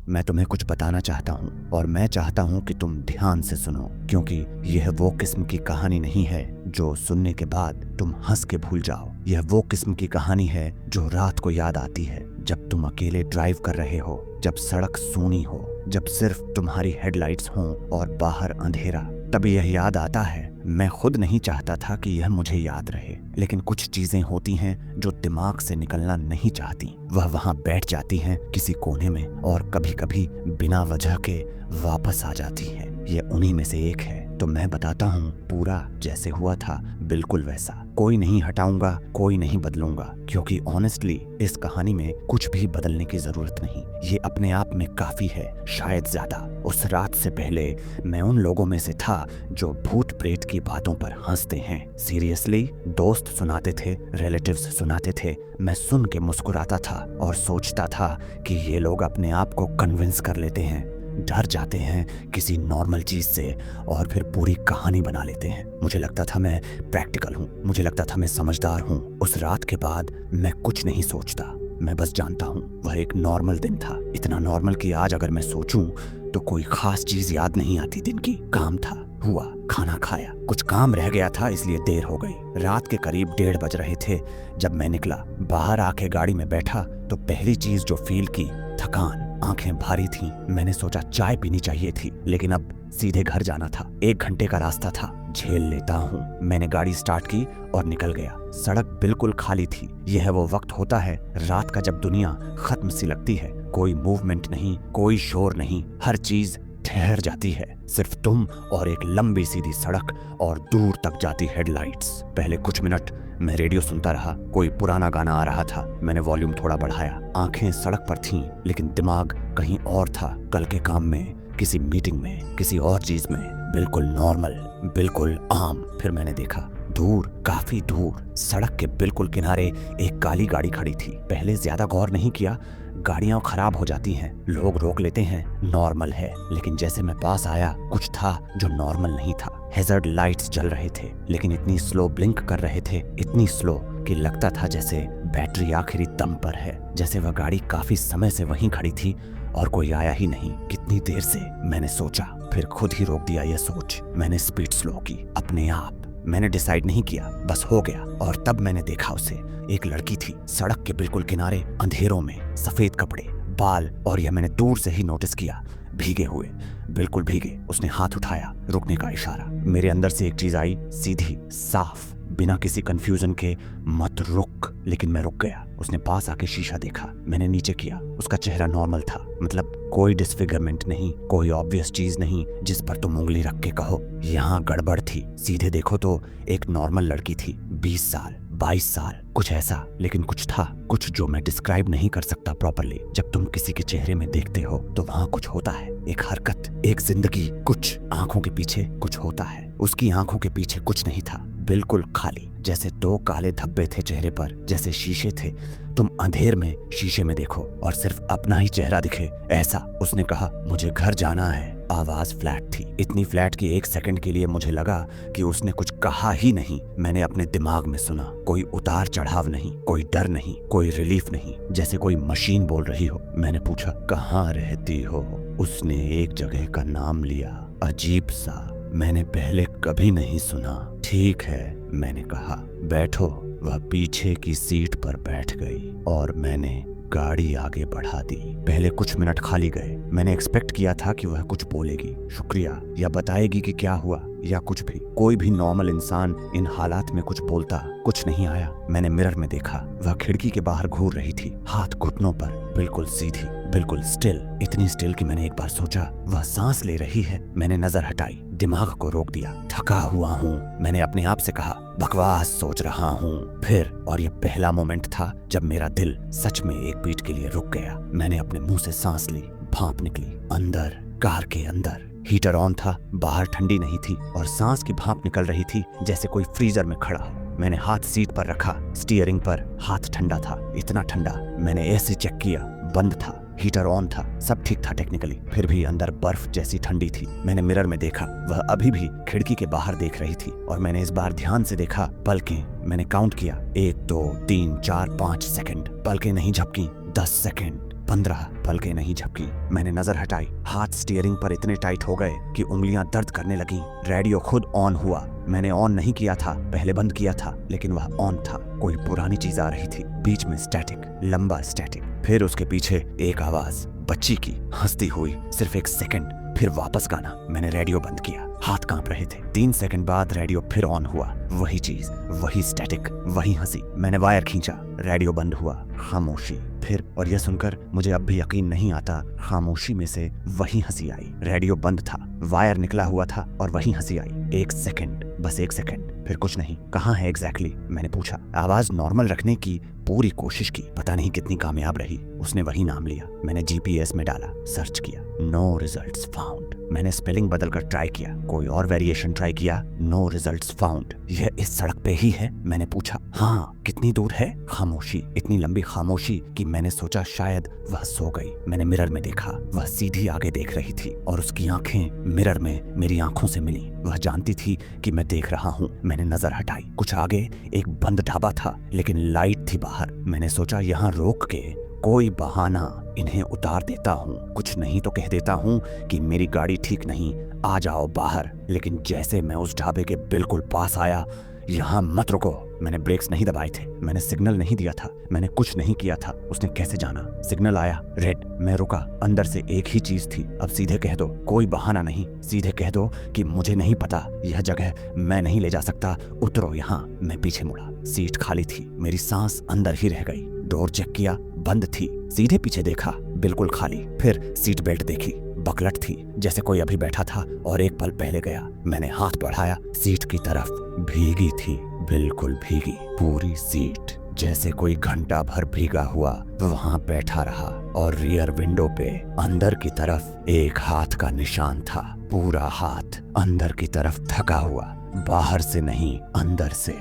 मैं तुम्हें कुछ बताना चाहता हूँ और मैं चाहता हूँ कि तुम ध्यान से सुनो, क्योंकि यह वो किस्म की कहानी नहीं है जो सुनने के बाद तुम हंस के भूल जाओ। यह वो किस्म की कहानी है जो रात को याद आती है, जब तुम अकेले ड्राइव कर रहे हो, जब सड़क सूनी हो, जब सिर्फ तुम्हारी हेडलाइट्स हों और बाहर अंधेरा। तभी यह याद आता है। मैं खुद नहीं चाहता था कि यह मुझे याद रहे, लेकिन कुछ चीजें होती हैं जो दिमाग से निकलना नहीं चाहती। वह वहां बैठ जाती हैं किसी कोने में और कभी कभी बिना वजह के वापस आ जाती हैं। यह उन्हीं में से एक है। तो मैं बताता हूँ, पूरा जैसे हुआ था बिल्कुल वैसा। कोई नहीं हटाऊंगा, कोई नहीं बदलूंगा, क्योंकि ऑनेस्टली इस कहानी में कुछ भी बदलने की जरूरत नहीं। ये अपने आप में काफी है, शायद ज्यादा। उस रात से पहले मैं उन लोगों में से था जो भूत प्रेत की बातों पर हंसते हैं। सीरियसली, दोस्त सुनाते थे, रिलेटिव्स सुनाते थे, मैं सुन के मुस्कुराता था और सोचता था कि ये लोग अपने आप को कन्विंस कर लेते हैं, डर जाते हैं किसी नॉर्मल चीज से और फिर पूरी कहानी बना लेते हैं। मुझे लगता था मैं प्रैक्टिकल हूँ, मुझे लगता था मैं समझदार हूँ। उस रात के बाद मैं कुछ नहीं सोचता, मैं बस जानता हूँ वह एक नॉर्मल दिन था। इतना नॉर्मल कि आज अगर मैं सोचूं तो कोई खास चीज याद नहीं आती दिन की। काम था, हुआ, खाना खाया, कुछ काम रह गया था इसलिए देर हो गई। रात के करीब 1:30 बज रहे थे जब मैं निकला। बाहर आके गाड़ी में बैठा तो पहली चीज जो फील की, थकान। आंखें भारी थीं। मैंने सोचा चाय पीनी चाहिए थी, लेकिन अब सीधे घर जाना था। 1 घंटे का रास्ता था, झेल लेता हूँ। मैंने गाड़ी स्टार्ट की और निकल गया। सड़क बिल्कुल खाली थी। यह वो वक्त होता है रात का जब दुनिया खत्म सी लगती है। कोई मूवमेंट नहीं, कोई शोर नहीं, हर चीज ठहर जाती है। सिर्फ तुम और एक लंबी सीधी सड़क और दूर तक जाती हेडलाइट्स। पहले कुछ मिनट मैं रेडियो सुनता रहा। कोई पुराना गाना आ रहा था। मैंने वॉल्यूम थोड़ा बढ़ाया। आंखें सड़क पर थीं, लेकिन दिमाग कहीं और था। कल के काम में, किसी मीटिंग में, किसी और चीज में। बिल्कुल नॉर्मल, बिल्कुल आम। फिर मैंने देखा, दूर, काफी दूर, सड़क के बिल्कुल किनारे एक काली गाड़ी खड़ी थी। पहले ज्यादा गौर नहीं किया, गाड़ियां खराब हो जाती हैं, लोग रोक लेते हैं, नॉर्मल है। लेकिन जैसे मैं पास आया, कुछ था जो नॉर्मल नहीं था। हैजर्ड लाइट्स जल रहे थे, लेकिन इतनी स्लो ब्लिंक कर रहे थे, इतनी स्लो कि लगता था जैसे बैटरी आखिरी दम पर है। जैसे वह गाड़ी काफी समय से वहीं खड़ी थी और कोई आया ही नहीं। कितनी देर से, मैंने सोचा, फिर खुद ही रोक दिया यह सोच। मैंने स्पीड स्लो की, अपने आप। मैंने डिसाइड नहीं किया, बस हो गया। और तब मैंने देखा उसे। एक लड़की थी, सड़क के बिल्कुल किनारे, अंधेरों में, सफेद कपड़े, बाल, और यह मैंने दूर से ही नोटिस किया, भीगे हुए, बिल्कुल भीगे। उसने हाथ उठाया, रुकने का इशारा। मेरे अंदर से एक चीज आई, सीधी, साफ, बिना किसी कंफ्यूजन के, मत रुक। लेकिन मैं रुक गया। उसने पास आके शीशा देखा। मैंने नीचे किया। उसका चेहरा नॉर्मल था, मतलब कोई डिसफिगरमेंट नहीं, कोई ऑब्वियस चीज नहीं जिस पर तुम उंगली रख के कहो यहाँ गड़बड़ थी। सीधे देखो तो एक नॉर्मल लड़की थी, 20 साल, 22 साल, कुछ ऐसा। लेकिन कुछ था, कुछ जो मैं डिस्क्राइब नहीं कर सकता प्रॉपरली। जब तुम किसी के चेहरे में देखते हो तो वहाँ कुछ होता है, एक हरकत, एक जिंदगी, कुछ आंखों के पीछे कुछ होता है। उसकी आंखों के पीछे कुछ नहीं था, बिल्कुल खाली, जैसे 2 काले धब्बे थे चेहरे पर, जैसे शीशे थे। तुम अंधेर में शीशे में देखो और सिर्फ अपना ही चेहरा दिखे, ऐसा। उसने कहा, मुझे घर जाना है। आवाज फ्लैट थी, इतनी फ्लैट कि 1 सेकंड के लिए मुझे लगा कि उसने कुछ कहा ही नहीं। मैंने अपने दिमाग में सुना, कोई उतार चढ़ाव नहीं, कोई डर नहीं, कोई रिलीफ नहीं, जैसे कोई मशीन बोल रही हो। मैंने पूछा, कहाँ रहती हो? उसने एक जगह का नाम लिया, अजीब सा, मैंने पहले कभी नहीं सुना। ठीक है, मैंने कहा, बैठो। वह पीछे की सीट पर बैठ गई और मैंने गाड़ी आगे बढ़ा दी। पहले कुछ मिनट खाली गए। मैंने एक्सपेक्ट किया था कि वह कुछ बोलेगी, शुक्रिया, या बताएगी कि क्या हुआ, या कुछ भी। कोई भी नॉर्मल इंसान इन हालात में कुछ बोलता। कुछ नहीं आया। मैंने मिरर में देखा, वह खिड़की के बाहर घूर रही थी, हाथ घुटनों पर, बिल्कुल सीधी, बिल्कुल स्टिल। इतनी स्टिल कि मैंने एक बार सोचा वह सांस ले रही है। मैंने नजर हटाई, दिमाग को रोक दिया। थका हुआ हूँ, मैंने अपने आप से कहा, बकवास सोच रहा हूँ। फिर, और यह पहला मोमेंट था जब मेरा दिल सच में एक बीट के लिए रुक गया। मैंने अपने मुंह से सांस ली, भाप निकली। अंदर, कार के अंदर हीटर ऑन था, बाहर ठंडी नहीं थी और सांस की भाप निकल रही थी जैसे कोई फ्रीजर में खड़ा हो। मैंने हाथ सीट पर रखा, स्टीयरिंग पर, हाथ ठंडा था, इतना ठंडा। मैंने एसी चेक किया, बंद था, हीटर ऑन था, सब ठीक था टेक्निकली। फिर भी अंदर बर्फ जैसी ठंडी थी। मैंने मिरर में देखा, वह अभी भी खिड़की के बाहर देख रही थी और मैंने इस बार ध्यान से देखा। पलकें, मैंने काउंट किया, 1 2 3 4 5 सेकंड। पलकें नहीं झपकी, 10 सेकंड। बंद रहा, पलकें नहीं झपकी। मैंने नजर हटाई, हाथ स्टीयरिंग पर इतने टाइट हो गए कि उंगलियां दर्द करने लगीं। रेडियो खुद ऑन हुआ। मैंने ऑन नहीं किया था, पहले बंद किया था, लेकिन वह ऑन था। कोई पुरानी चीज आ रही थी, बीच में स्टैटिक, लंबा स्टैटिक, फिर उसके पीछे एक आवाज, बच्ची की, हंसती हुई। सिर्फ एक सेकंड, फिर वापस गाना। मैंने रेडियो बंद किया, हाथ कांप रहे थे। 3 सेकंड बाद रेडियो फिर ऑन हुआ। वही चीज, वही स्टैटिक, वही हंसी। मैंने वायर खींचा, रेडियो बंद हुआ। खामोशी। फिर, और यह सुनकर मुझे अब भी यकीन नहीं आता, खामोशी में से वही हंसी आई। रेडियो बंद था, वायर निकला हुआ था और वही हंसी आई। 1 सेकंड, बस 1 सेकंड, फिर कुछ नहीं। कहाँ है एग्जैक्टली? मैंने पूछा। आवाज नॉर्मल रखने की पूरी कोशिश की, पता नहीं कितनी कामयाब रही। उसने वही नाम लिया। मैंने जीपीएस में डाला, सर्च किया, नो रिजल्ट्स फाउंड। मैंने स्पेलिंग बदलकर ट्राई किया, कोई और वेरिएशन ट्राई किया, नो रिजल्ट्स फाउंड। यह इस सड़क पे ही है? मैंने पूछा। हाँ। कितनी दूर है? खामोशी, इतनी लंबी खामोशी कि मैंने सोचा शायद वह सो गई। मैंने मिरर में देखा, वह सीधी आगे देख रही थी और उसकी आंखें मिरर में मेरी आंखों से मिली। वह जानती थी कि मैं देख रहा हूँ। मैंने नजर हटाई, कुछ आगे एक बंद ढाबा था, लेकिन लाइट थी बाहर। मैंने सोचा यहाँ रोक के कोई बहाना इन्हें उतार देता हूँ, कुछ नहीं तो कह देता हूँ कि मेरी गाड़ी ठीक नहीं, आ जाओ बाहर। लेकिन जैसे मैं उस ढाबे के बिल्कुल पास आया, यहाँ मत रुको। मैंने ब्रेक्स नहीं दबाए थे, मैंने सिग्नल नहीं दिया था, मैंने कुछ नहीं किया था। उसने कैसे जाना? सिग्नल आया, रेड। मैं रुका। अंदर से एक ही चीज थी, अब सीधे कह दो, कोई बहाना नहीं। सीधे कह दो कि मुझे नहीं पता, यह जगह मैं नहीं ले जा सकता, उतरो यहाँ। मैं पीछे मुड़ा, सीट खाली थी, मेरी सांस अंदर ही रह गई। डोर चेक किया, बंद थी। सीधे पीछे देखा, बिल्कुल खाली। फिर सीट बेल्ट देखी, बकलट थी, जैसे कोई अभी बैठा था और एक पल पहले गया। मैंने हाथ बढ़ाया सीट की तरफ, भीगी थी, बिल्कुल भीगी, पूरी सीट, जैसे कोई घंटा भर भीगा हुआ वहां बैठा रहा। और रियर विंडो पे अंदर की तरफ एक हाथ का निशान था, पूरा हाथ अंदर की तरफ थका हुआ, बाहर से नहीं अंदर से।